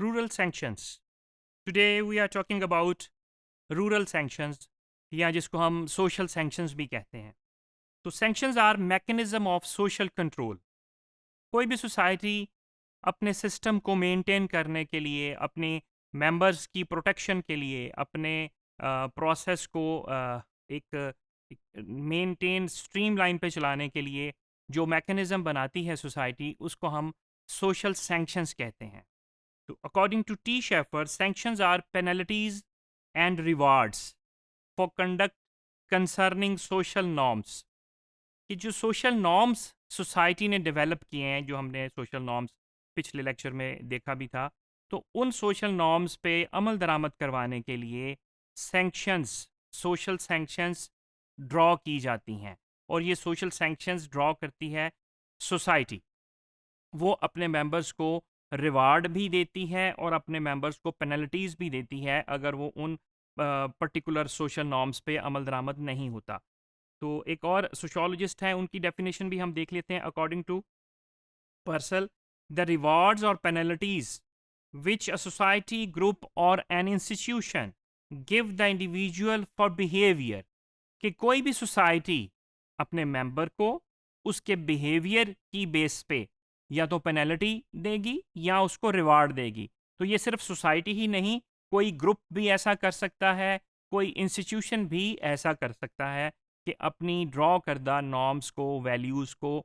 Rural sanctions. Today we are talking about rural sanctions या जिसको हम social sanctions भी कहते हैं. तो sanctions are mechanism of social control. कोई भी society अपने system को maintain करने के लिए, अपने members की protection के लिए, अपने process को एक maintain streamline पे चलाने के लिए जो mechanism बनाती है society, उसको हम social sanctions कहते हैं. So, according to T. Schaeffer, sanctions are penalties and rewards for conduct concerning social norms. कि जो social norms society ने develop किए हैं, जो हमने social norms पिछले lecture में देखा भी था, तो उन social norms पे अमल दरामद करवाने के लिए sanctions, social sanctions draw की जाती हैं. और ये social sanctions draw करती है society. वो अपने members को रिवार्ड भी देती है और अपने मेंबर्स को पेनल्टीज भी देती है अगर वो उन पर्टिकुलर सोशल नॉर्म्स पे अमल दरामद नहीं होता. तो एक और सोशोलॉजिस्ट हैं, उनकी डेफिनेशन भी हम देख लेते हैं. According to Persell, the rewards और penalties which a society, group or an institution give the individual for behaviour, कि कोई भी सोसाइटी अपने मेंबर को उसके बिहेवियर की बेस पे या तो पेनल्टी देगी या उसको रिवार्ड देगी. तो ये सिर्फ सोसाइटी ही नहीं, कोई ग्रुप भी ऐसा कर सकता है, कोई इंस्टीट्यूशन भी ऐसा कर सकता है कि अपनी ड्रॉ करदा नॉर्म्स को, वैल्यूज़ को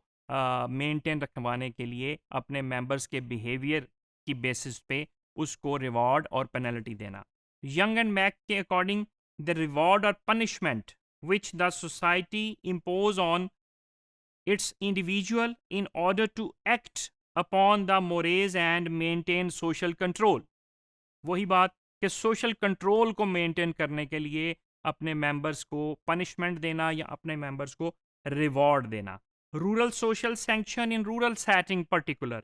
मेंटेन रखवाने के लिए अपने मेंबर्स के बिहेवियर की बेसिस पे उसको रिवॉर्ड और पेनल्टी देना. यंग एंड मैक के अकॉर्डिंग, द रिवॉर्ड और punishment which the society impose on its individual in order to act upon the mores and maintain social control. वही बात कि social control को maintain करने के लिए अपने members को punishment देना या अपने members को reward देना. Rural social sanction in rural setting particular.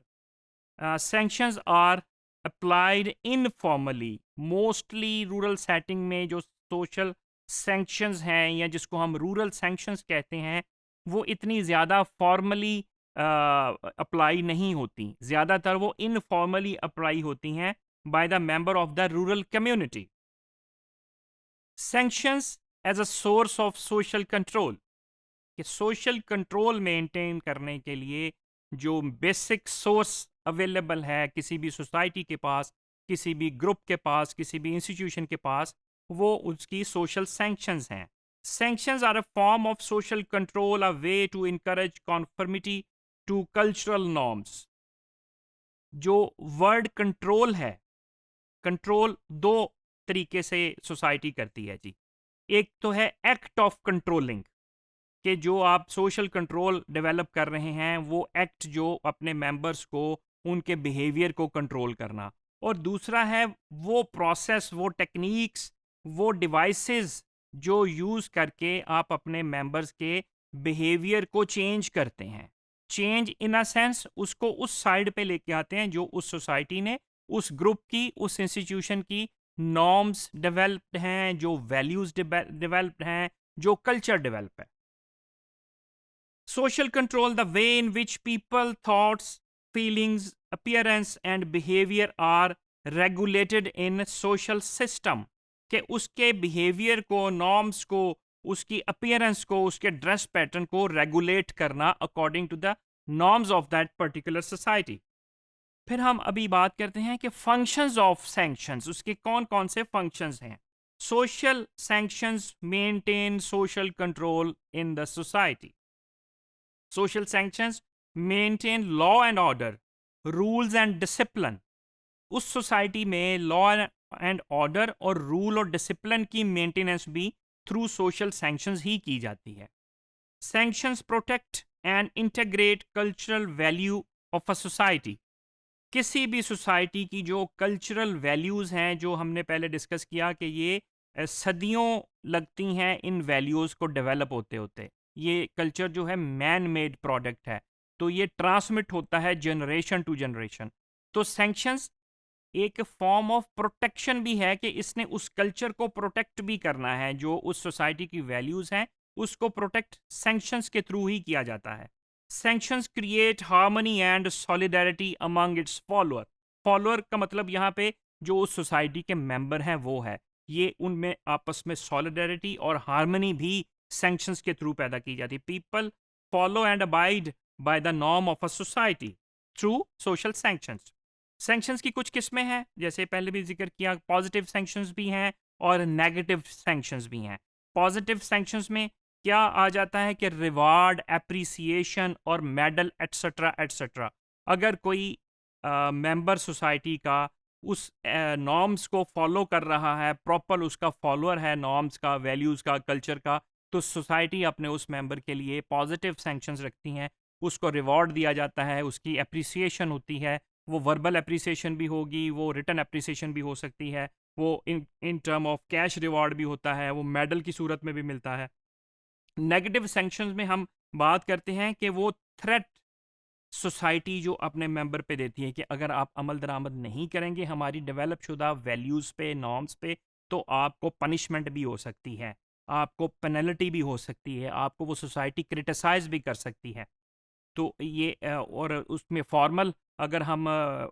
Sanctions are applied informally. Mostly rural setting में जो social sanctions हैं या जिसको हम rural sanctions कहते हैं, वो इतनी ज़्यादा फॉर्मली अप्लाई नहीं होती. ज़्यादातर वो इनफॉर्मली अप्लाई होती हैं by the member of the rural community. Sanctions as a source of social control, कि सोशल कंट्रोल मेंटेन करने के लिए जो बेसिक सोर्स अवेलेबल है किसी भी सोसाइटी के पास, किसी भी ग्रुप के पास, किसी भी इंस्टीट्यूशन के पास, वो उसकी सोशल सैंक्शंस हैं. Sanctions are a form of social control, a way to encourage conformity to cultural norms. जो वर्ड कंट्रोल है, कंट्रोल दो तरीके से सोसाइटी करती है जी. एक तो है एक्ट ऑफ कंट्रोलिंग, कि जो आप सोशल कंट्रोल डेवलप कर रहे हैं वो एक्ट जो अपने मेंबर्स को, उनके बिहेवियर को कंट्रोल करना. और दूसरा है वो प्रोसेस, वो टेक्निक्स, वो डिवाइसेस जो यूज़ करके आप अपने मेंबर्स के बिहेवियर को चेंज करते हैं. चेंज इन अ सेंस उसको उस साइड पे लेके आते हैं जो उस सोसाइटी ने, उस ग्रुप की, उस इंस्टीट्यूशन की नॉर्म्स डेवलप्ड हैं, जो वैल्यूज़ डेवलप्ड हैं, जो कल्चर डेवलप है. Social control, the way in which people, thoughts, feelings, appearance and behaviour are regulated in social system, कि उसके बिहेवियर को, नॉर्म्स को, उसकी अपीयरेंस को, उसके ड्रेस पैटर्न को रेगुलेट करना according to the norms of that particular society. फिर हम अभी बात करते हैं कि फंक्शंस ऑफ सैंक्शंस, उसके कौन कौन से फंक्शंस हैं. Social sanctions maintain social control in the society. Social sanctions maintain law and order, rules and discipline. उस सोसाइटी में लॉ एंड ऑर्डर और रूल और डिसिप्लिन की मेंटेनेंस भी थ्रू सोशल सैंक्शंस ही की जाती है. Sanctions protect and integrate cultural value of a society. किसी भी सोसाइटी की जो कल्चरल वैल्यूज़ हैं, जो हमने पहले डिस्कस किया कि ये सदियों लगती हैं इन वैल्यूज़ को डेवलप होते होते. ये कल्चर जो है मैन मेड प्रोडक्ट है, तो ये ट्रांसमिट होता है जनरेशन टू जनरेशन. तो सैंक्शंस एक फॉर्म ऑफ प्रोटेक्शन भी है कि इसने उस कल्चर को प्रोटेक्ट भी करना है, जो उस सोसाइटी की वैल्यूज़ हैं उसको प्रोटेक्ट सैंक्शंस के थ्रू ही किया जाता है. Sanctions create harmony and solidarity among its followers. Follower का मतलब यहाँ पे जो उस सोसाइटी के मेंबर हैं वो है। ये उनमें आपस में सॉलिडरिटी और हार्मनी भी सैंक्शंस के थ्रू पैदा की जाती है। People follow and abide by the norm of a society through social sanctions. Sanctions की कुछ किस्में हैं, जैसे पहले भी जिक्र किया, पॉजिटिव सैंक्शंस भी हैं और नेगेटिव सैंक्शंस भी हैं। पॉजिटिव सैंक्शंस में क्या आ जाता है कि रिवार्ड, एप्रिसिएशन और मेडल एटसेट्रा एटसेट्रा। अगर कोई मेंबर सोसाइटी का उस नॉर्म्स को फॉलो कर रहा है, प्रॉपर उसका फॉलोअर है नॉर्म्स का, वैल्यूज़ का, कल्चर का, तो सोसाइटी अपने उस मेंबर के लिए पॉजिटिव सैंक्शंस रखती हैं। उसको रिवॉर्ड दिया जाता है, उसकी एप्रिसिएशन होती है। वो वर्बल एप्रिसिएशन भी होगी, वो रिटन एप्रिसिएशन भी हो सकती है, वो in in term of cash reward भी होता है, वो मेडल की सूरत में भी मिलता है। नेगेटिव सैंक्शंस में हम बात करते हैं कि वो थ्रेट सोसाइटी जो अपने मेंबर पे देती है कि अगर आप अमल दरामद नहीं करेंगे हमारी डेवलप शुदा वैल्यूज़ पे, नॉर्म्स पे, तो आपको पनिशमेंट भी हो सकती है, आपको पेनल्टी भी हो सकती है, आपको वो सोसाइटी क्रिटिसाइज भी कर सकती है। तो ये और उसमें फॉर्मल अगर हम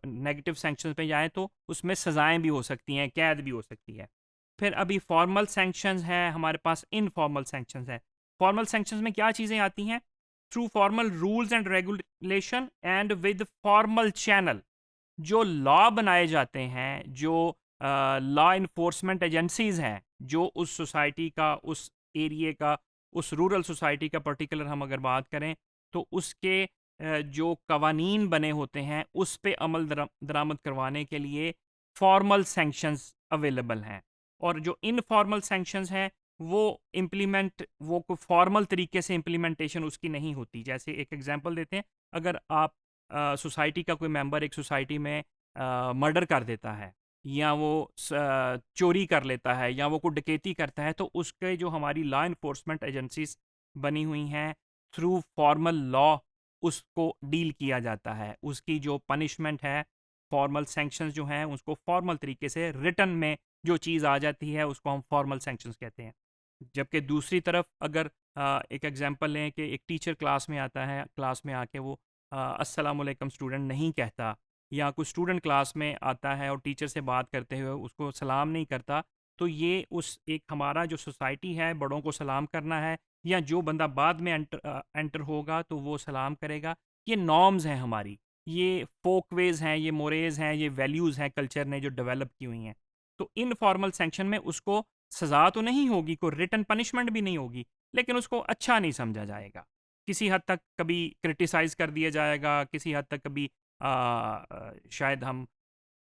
नेगेटिव सैंक्शंस पे जाएँ तो उसमें सज़ाएँ भी हो सकती हैं, कैद भी हो सकती है। फिर अभी फॉर्मल सैंक्शंस हैं, हमारे पास इनफॉर्मल सैंक्शंस हैं। फॉर्मल सैंक्शंस में क्या चीज़ें आती हैं? Through formal rules and regulation and with formal channel. जो लॉ बनाए जाते हैं, जो लॉ इन्फोर्समेंट एजेंसीज़ हैं, जो उस सोसाइटी का, उस एरिये का, उस रूरल सोसाइटी का पर्टिकुलर हम अगर बात करें, तो उसके जो कवानीन बने होते हैं, उस पे अमल दरामद करवाने के लिए फॉर्मल सैंक्शंस अवेलेबल हैं। और जो इनफॉर्मल सैंक्शंस हैं, वो कोई फॉर्मल तरीके से इम्प्लीमेंटेशन उसकी नहीं होती। जैसे एक एग्जांपल देते हैं, अगर आप सोसाइटी का कोई मेंबर एक सोसाइटी में मर्डर कर देता है, या वो चोरी कर लेता है, या वो कोई डकैती करता है, तो उसके जो हमारी लॉ इन्फोर्समेंट एजेंसीज बनी हुई हैं, थ्रू फॉर्मल लॉ उसको डील किया जाता है। उसकी जो पनिशमेंट है, फॉर्मल सैंक्शंस जो हैं, उसको फॉर्मल तरीके से रिटन में जो चीज़ आ जाती है उसको हम फॉर्मल सैंक्शंस कहते हैं। जबकि दूसरी तरफ अगर एक एग्जांपल लें कि एक टीचर क्लास में आता है, क्लास में आके वो अस्सलाम वालेकुम स्टूडेंट नहीं कहता, या कोई स्टूडेंट क्लास में आता है और टीचर से बात करते हुए उसको सलाम नहीं करता, तो ये उस एक हमारा जो सोसाइटी है, बड़ों को सलाम करना है, या जो बंदा बाद में एंटर होगा तो वो सलाम करेगा, ये नॉर्म्स हैं हमारी, ये फोकवेज हैं, ये मोरेज हैं, ये वैल्यूज़ हैं कल्चर ने जो डेवलप की हुई हैं। तो इनफॉर्मल सैंक्शन में उसको सज़ा तो नहीं होगी, कोई रिटन पनिशमेंट भी नहीं होगी, लेकिन उसको अच्छा नहीं समझा जाएगा। किसी हद तक कभी क्रिटिसाइज़ कर दिया जाएगा, किसी हद तक कभी शायद हम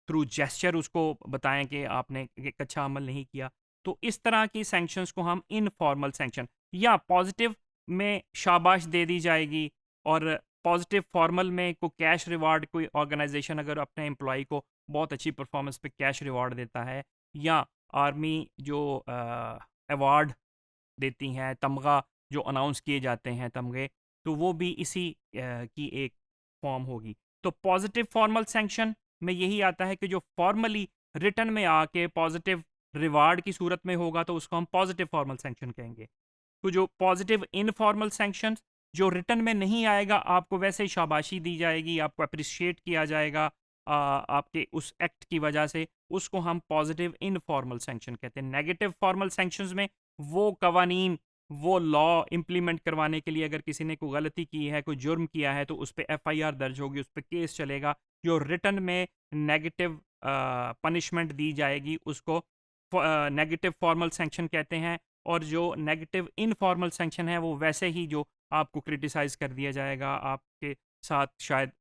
थ्रू जेस्चर उसको बताएं कि आपने एक अच्छा अमल नहीं किया। तो इस तरह की सैंक्शंस को हम इनफॉर्मल सैंक्शन, या पॉजिटिव में शाबाश दे दी जाएगी, और पॉजिटिव फॉर्मल में कोई कैश रिवार्ड, कोई ऑर्गेनाइजेशन अगर अपने एम्प्लॉय को बहुत अच्छी परफॉर्मेंस पे कैश रिवार्ड देता है, या आर्मी जो अवार्ड देती हैं, तमगा जो अनाउंस किए जाते हैं तमगे, तो वो भी इसी की एक फॉर्म होगी। तो पॉजिटिव फॉर्मल सैंक्शन में यही आता है कि जो फॉर्मली रिटन में आके पॉजिटिव रिवार्ड की सूरत में होगा तो उसको हम पॉजिटिव फॉर्मल सैंक्शन कहेंगे। तो जो पॉजिटिव इनफॉर्मल सैंक्शन जो रिटन में नहीं आएगा, आपको वैसे ही शाबाशी दी जाएगी, आपको अप्रिशिएट किया जाएगा आपके उस एक्ट की वजह से, उसको हम पॉजिटिव इनफॉर्मल सैंक्शन कहते हैं। नेगेटिव फॉर्मल सैंक्शंस में वो कवानीन, वो लॉ इम्प्लीमेंट करवाने के लिए अगर किसी ने कोई गलती की है, कोई जुर्म किया है, तो उस पर एफआईआर दर्ज होगी, उस पर केस चलेगा। जो रिटन में नेगेटिव पनिशमेंट दी जाएगी उसको नेगेटिव फॉर्मल सैंक्शन कहते हैं। और जो नेगेटिव इनफॉर्मल सैंक्शन है वो वैसे ही जो आपको क्रिटिसाइज कर दिया जाएगा, आपके साथ शायद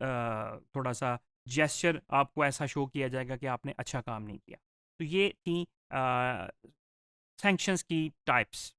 थोड़ा सा जेस्चर आपको ऐसा शो किया जाएगा कि आपने अच्छा काम नहीं किया। तो ये थी सैंक्शंस की टाइप्स।